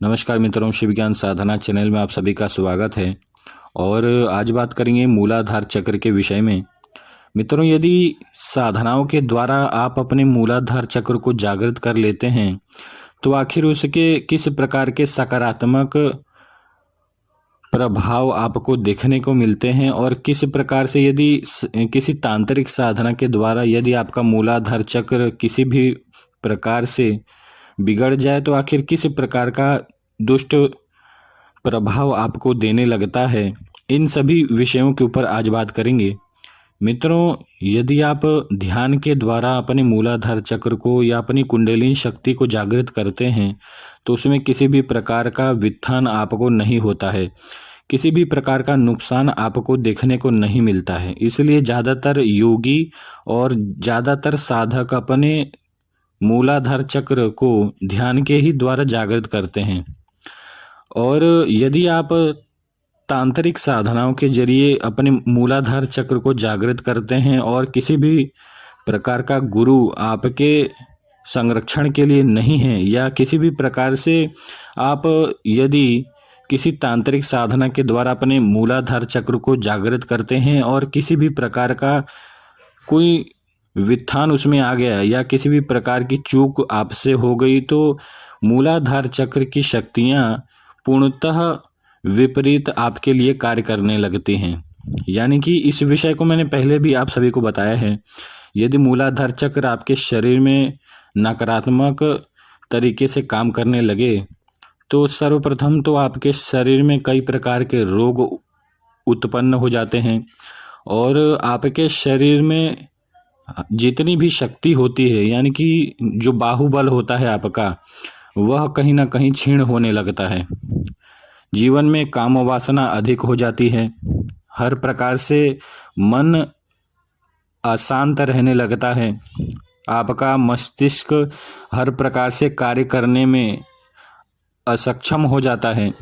नमस्कार मित्रों, शिव ज्ञान साधना चैनल में आप सभी का स्वागत है। और आज बात करेंगे मूलाधार चक्र के विषय में। मित्रों, यदि साधनाओं के द्वारा आप अपने मूलाधार चक्र को जागृत कर लेते हैं तो आखिर उसके किस प्रकार के सकारात्मक प्रभाव आपको देखने को मिलते हैं, और किस प्रकार से यदि किसी तांत्रिक साधना के द्वारा यदि आपका मूलाधार चक्र किसी भी प्रकार से बिगड़ जाए तो आखिर किस प्रकार का दुष्ट प्रभाव आपको देने लगता है। इन सभी विषयों के ऊपर आज बात करेंगे। मित्रों, यदि आप ध्यान के द्वारा अपने मूलाधार चक्र को या अपनी कुंडलिनी शक्ति को जागृत करते हैं तो उसमें किसी भी प्रकार का वित्थान आपको नहीं होता है, किसी भी प्रकार का नुकसान आपको देखने को नहीं मिलता है। इसलिए ज़्यादातर योगी और ज़्यादातर साधक अपने मूलाधार चक्र को ध्यान के ही द्वारा जागृत करते हैं। और यदि आप तांत्रिक साधनाओं के जरिए अपने मूलाधार चक्र को जागृत करते हैं और किसी भी प्रकार का गुरु आपके संरक्षण के लिए नहीं है, या किसी भी प्रकार से आप यदि किसी तांत्रिक साधना के द्वारा अपने मूलाधार चक्र को जागृत करते हैं और किसी भी प्रकार का कोई वित्थान उसमें आ गया या किसी भी प्रकार की चूक आपसे हो गई तो मूलाधार चक्र की शक्तियां पूर्णतः विपरीत आपके लिए कार्य करने लगती हैं। यानी कि इस विषय को मैंने पहले भी आप सभी को बताया है। यदि मूलाधार चक्र आपके शरीर में नकारात्मक तरीके से काम करने लगे तो सर्वप्रथम तो आपके शरीर में कई प्रकार के रोग उत्पन्न हो जाते हैं, और आपके शरीर में जितनी भी शक्ति होती है, यानी कि जो बाहुबल होता है आपका, वह कहीं ना कहीं क्षीण होने लगता है। जीवन में काम वासना अधिक हो जाती है, हर प्रकार से मन अशांत रहने लगता है, आपका मस्तिष्क हर प्रकार से कार्य करने में असक्षम हो जाता है,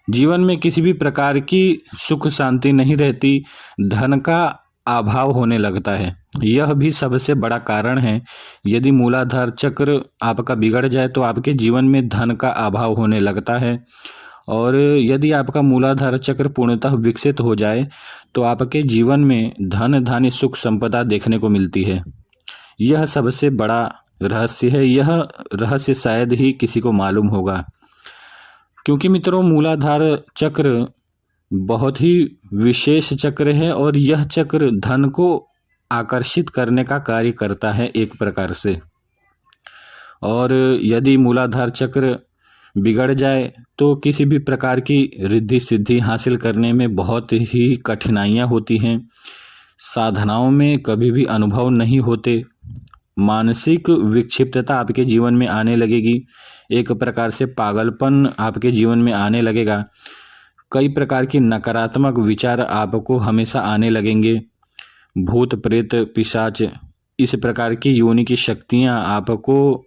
जीवन में किसी भी प्रकार की सुख शांति नहीं रहती, धन का अभाव होने लगता है। यह भी सबसे बड़ा कारण है। यदि मूलाधार चक्र आपका बिगड़ जाए तो आपके जीवन में धन का अभाव होने लगता है, और यदि आपका मूलाधार चक्र पूर्णतः विकसित हो जाए तो आपके जीवन में धन धान्य सुख संपदा देखने को मिलती है। यह सबसे बड़ा रहस्य है। यह रहस्य शायद ही किसी को मालूम होगा, क्योंकि मित्रों मूलाधार चक्र बहुत ही विशेष चक्र है और यह चक्र धन को आकर्षित करने का कार्य करता है एक प्रकार से। और यदि मूलाधार चक्र बिगड़ जाए तो किसी भी प्रकार की रिद्धि सिद्धि हासिल करने में बहुत ही कठिनाइयाँ होती हैं, साधनाओं में कभी भी अनुभव नहीं होते, मानसिक विक्षिप्तता आपके जीवन में आने लगेगी, एक प्रकार से पागलपन आपके जीवन में आने लगेगा, कई प्रकार की नकारात्मक विचार आपको हमेशा आने लगेंगे, भूत प्रेत पिशाच इस प्रकार की योनि की शक्तियाँ आपको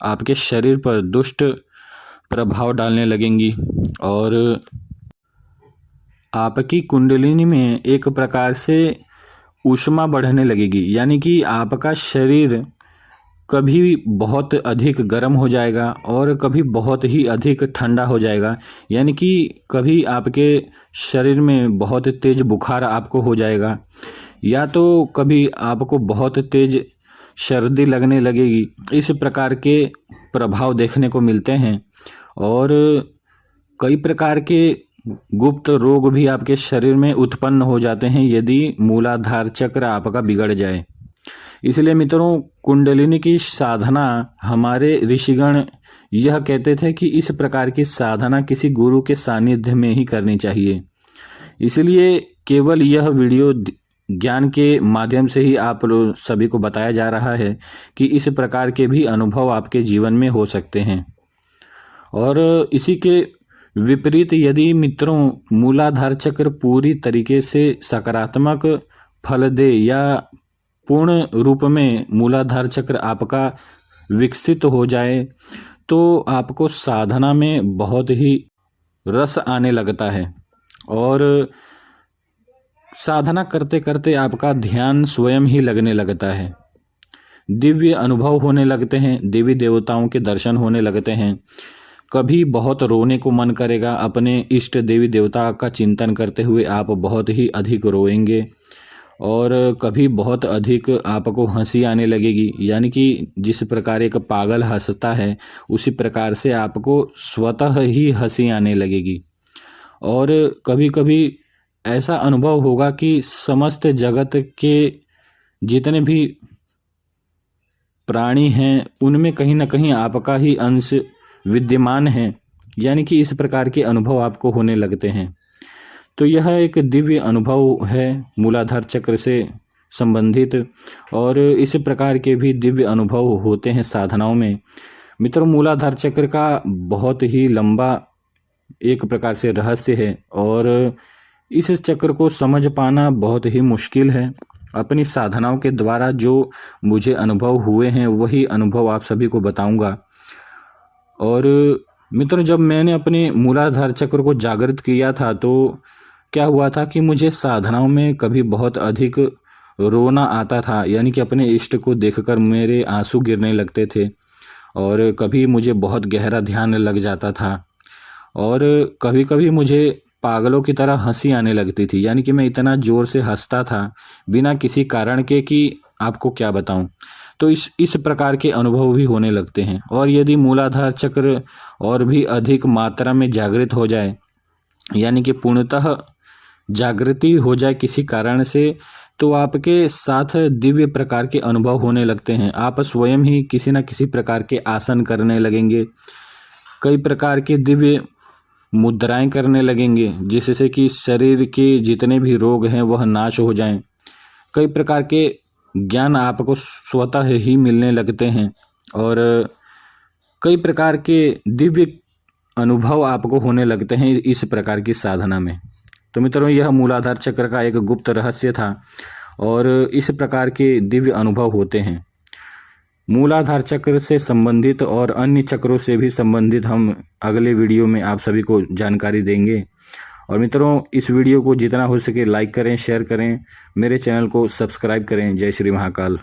आपके शरीर पर दुष्ट प्रभाव डालने लगेंगी, और आपकी कुंडलिनी में एक प्रकार से ऊष्मा बढ़ने लगेगी। यानी कि आपका शरीर कभी बहुत अधिक गर्म हो जाएगा और कभी बहुत ही अधिक ठंडा हो जाएगा। यानी कि कभी आपके शरीर में बहुत तेज बुखार आपको हो जाएगा, या तो कभी आपको बहुत तेज सर्दी लगने लगेगी। इस प्रकार के प्रभाव देखने को मिलते हैं, और कई प्रकार के गुप्त रोग भी आपके शरीर में उत्पन्न हो जाते हैं यदि मूलाधार चक्र आपका बिगड़ जाए। इसलिए मित्रों, कुंडलिनी की साधना हमारे ऋषिगण यह कहते थे कि इस प्रकार की साधना किसी गुरु के सानिध्य में ही करनी चाहिए। इसलिए केवल यह वीडियो ज्ञान के माध्यम से ही आप लोग सभी को बताया जा रहा है कि इस प्रकार के भी अनुभव आपके जीवन में हो सकते हैं। और इसी के विपरीत यदि मित्रों मूलाधार चक्र पूरी तरीके से सकारात्मक फल दे या पूर्ण रूप में मूलाधार चक्र आपका विकसित हो जाए तो आपको साधना में बहुत ही रस आने लगता है, और साधना करते करते आपका ध्यान स्वयं ही लगने लगता है, दिव्य अनुभव होने लगते हैं, देवी देवताओं के दर्शन होने लगते हैं, कभी बहुत रोने को मन करेगा, अपने इष्ट देवी देवता का चिंतन करते हुए आप बहुत ही अधिक रोएंगे। और कभी बहुत अधिक आपको हंसी आने लगेगी, यानी कि जिस प्रकार एक पागल हंसता है उसी प्रकार से आपको स्वतः ही हंसी आने लगेगी। और कभी कभी ऐसा अनुभव होगा कि समस्त जगत के जितने भी प्राणी हैं उनमें कहीं ना कहीं आपका ही अंश विद्यमान है, यानी कि इस प्रकार के अनुभव आपको होने लगते हैं। तो यह एक दिव्य अनुभव है मूलाधार चक्र से संबंधित, और इस प्रकार के भी दिव्य अनुभव होते हैं साधनाओं में। मित्रों, मूलाधार चक्र का बहुत ही लंबा एक प्रकार से रहस्य है, और इस चक्र को समझ पाना बहुत ही मुश्किल है। अपनी साधनाओं के द्वारा जो मुझे अनुभव हुए हैं वही अनुभव आप सभी को बताऊंगा। और मित्रों, जब मैंने अपने मूलाधार चक्र को जागृत किया था तो क्या हुआ था कि मुझे साधनाओं में कभी बहुत अधिक रोना आता था, यानी कि अपने इष्ट को देखकर मेरे आंसू गिरने लगते थे। और कभी मुझे बहुत गहरा ध्यान लग जाता था, और कभी कभी मुझे पागलों की तरह हंसी आने लगती थी, यानी कि मैं इतना ज़ोर से हंसता था बिना किसी कारण के कि आपको क्या बताऊं। तो इस प्रकार के अनुभव भी होने लगते हैं। और यदि मूलाधार चक्र और भी अधिक मात्रा में जागृत हो जाए, यानी कि पूर्णतः जागृति हो जाए किसी कारण से, तो आपके साथ दिव्य प्रकार के अनुभव होने लगते हैं। आप स्वयं ही किसी न किसी प्रकार के आसन करने लगेंगे, कई प्रकार के दिव्य मुद्राएं करने लगेंगे जिससे कि शरीर के जितने भी रोग हैं वह नाश हो जाएं। कई प्रकार के ज्ञान आपको स्वतः ही मिलने लगते हैं, और कई प्रकार के दिव्य अनुभव आपको होने लगते हैं इस प्रकार की साधना में। तो मित्रों, यह मूलाधार चक्र का एक गुप्त रहस्य था, और इस प्रकार के दिव्य अनुभव होते हैं। मूलाधार चक्र से संबंधित और अन्य चक्रों से भी संबंधित हम अगले वीडियो में आप सभी को जानकारी देंगे। और मित्रों, इस वीडियो को जितना हो सके लाइक करें, शेयर करें, मेरे चैनल को सब्सक्राइब करें। जय श्री महाकाल।